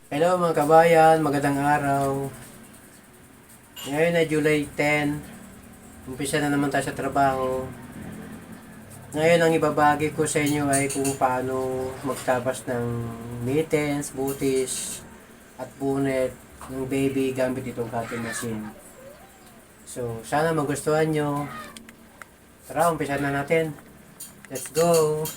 Hello mga kabayan, magandang araw. Ngayon ay July 10. Umpisa na naman tayo sa trabaho. Ngayon ang ibabagi ko sa inyo ay kung paano magtabas ng mittens, butis, at bonnet ng baby gamit itong cutting machine. So, sana magustuhan nyo. Tara, umpisa na natin. Let's go!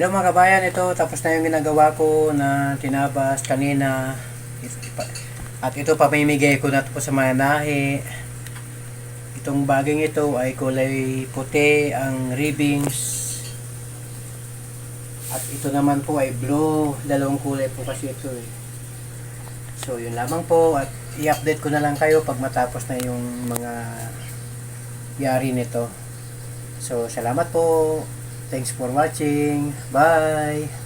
Hello mga kabayan, ito tapos na yung ginagawa ko na tinabas kanina. At ito papamimigay ko na ito po sa mga nahi. Itong baging ito ay kulay puti ang ribbings. At ito naman po ay blue. Dalawang kulay po kasi ito eh. So yun lamang po at i-update ko na lang kayo pag matapos na yung mga yari nito. So salamat po. Thanks for watching. Bye!